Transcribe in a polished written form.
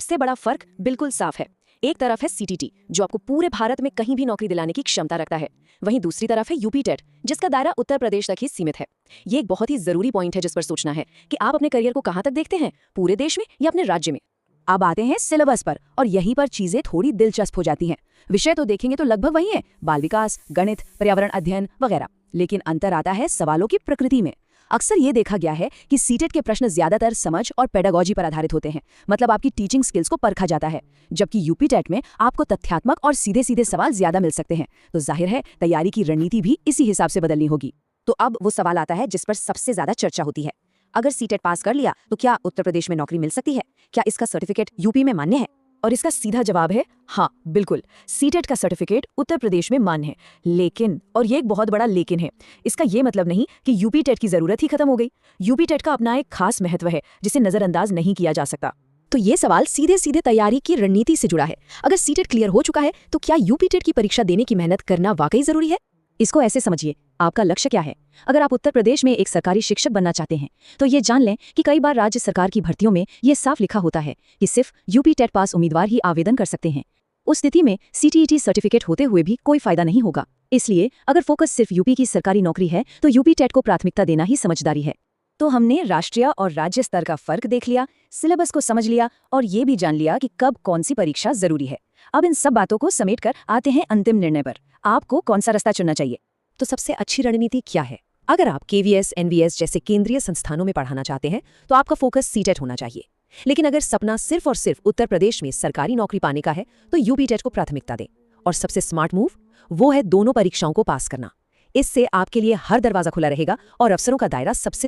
सबसे बड़ा फर्क बिल्कुल साफ है। एक तरफ है सीटीटी, जो आपको पूरे भारत में कहीं भी नौकरी दिलाने की क्षमता रखता है। वहीं दूसरी तरफ है यूपी टेट, जिसका दायरा उत्तर प्रदेश तक ही सीमित है। ये एक बहुत ही जरूरी पॉइंट है जिस पर सोचना है कि आप अपने करियर को कहाँ तक देखते हैं, पूरे देश में या अपने राज्य में। अब आते हैं सिलेबस पर, और यहीं पर चीजें थोड़ी दिलचस्प हो जाती हैं। विषय तो देखेंगे तो लगभग वही है, बाल विकास, गणित, पर्यावरण अध्ययन वगैरह। लेकिन अंतर आता है सवालों की प्रकृति में। अक्सर ये देखा गया है कि सीटेट के प्रश्न ज्यादातर समझ और पेडागोजी पर आधारित होते हैं, मतलब आपकी टीचिंग स्किल्स को परखा जाता है। जबकि यूपी टेट में आपको तथ्यात्मक और सीधे सीधे सवाल ज्यादा मिल सकते हैं। तो जाहिर है तैयारी की रणनीति भी इसी हिसाब से बदलनी होगी। तो अब वो सवाल आता है जिस पर सबसे ज्यादा चर्चा होती है। अगर सीटेट पास कर लिया तो क्या उत्तर प्रदेश में नौकरी मिल सकती है? क्या इसका सर्टिफिकेट यूपी में मान्य है? और इसका सीधा जवाब है हाँ, बिल्कुल। सीटेट का सर्टिफिकेट उत्तर प्रदेश में मान्य है, लेकिन, और ये एक बहुत बड़ा लेकिन है, इसका ये मतलब नहीं कि यूपी टेट की जरूरत ही खत्म हो गई। यूपी टेट का अपना एक खास महत्व है जिसे नजरअंदाज नहीं किया जा सकता। तो ये सवाल सीधे सीधे तैयारी की रणनीति से जुड़ा है। अगर सीटेट क्लियर हो चुका है तो क्या यूपी टेट की परीक्षा देने की मेहनत करना वाकई जरूरी है? इसको ऐसे समझिए, आपका लक्ष्य क्या है? अगर आप उत्तर प्रदेश में एक सरकारी शिक्षक बनना चाहते हैं तो ये जान लें कि कई बार राज्य सरकार की भर्तियों में ये साफ लिखा होता है कि सिर्फ यूपी टेट पास उम्मीदवार ही आवेदन कर सकते हैं। उस स्थिति में सीटीईटी सर्टिफिकेट होते हुए भी कोई फायदा नहीं होगा। इसलिए अगर फोकस सिर्फ यूपी की सरकारी नौकरी है तो यूपी टेट को प्राथमिकता देना ही समझदारी है। तो हमने राष्ट्रीय और राज्य स्तर का फर्क देख लिया, सिलेबस को समझ लिया और ये भी जान लिया कि कब कौन सी परीक्षा जरूरी है। अब इन सब बातों को समेटकर आते हैं अंतिम निर्णय पर, आपको कौन सा रास्ता चुनना चाहिए। तो सबसे अच्छी रणनीति क्या है? अगर आप केवीएस, एनवीएस जैसे केंद्रीय संस्थानों में पढ़ाना चाहते हैं तो आपका फोकस सीटेट होना चाहिए। लेकिन अगर सपना सिर्फ और सिर्फ उत्तर प्रदेश में सरकारी नौकरी पाने का है तो यूपी टेट को प्राथमिकता दें। और सबसे स्मार्ट मूव वो है दोनों परीक्षाओं को पास करना। इससे आपके लिए हर दरवाजा खुला रहेगा और अवसरों का दायरा सबसे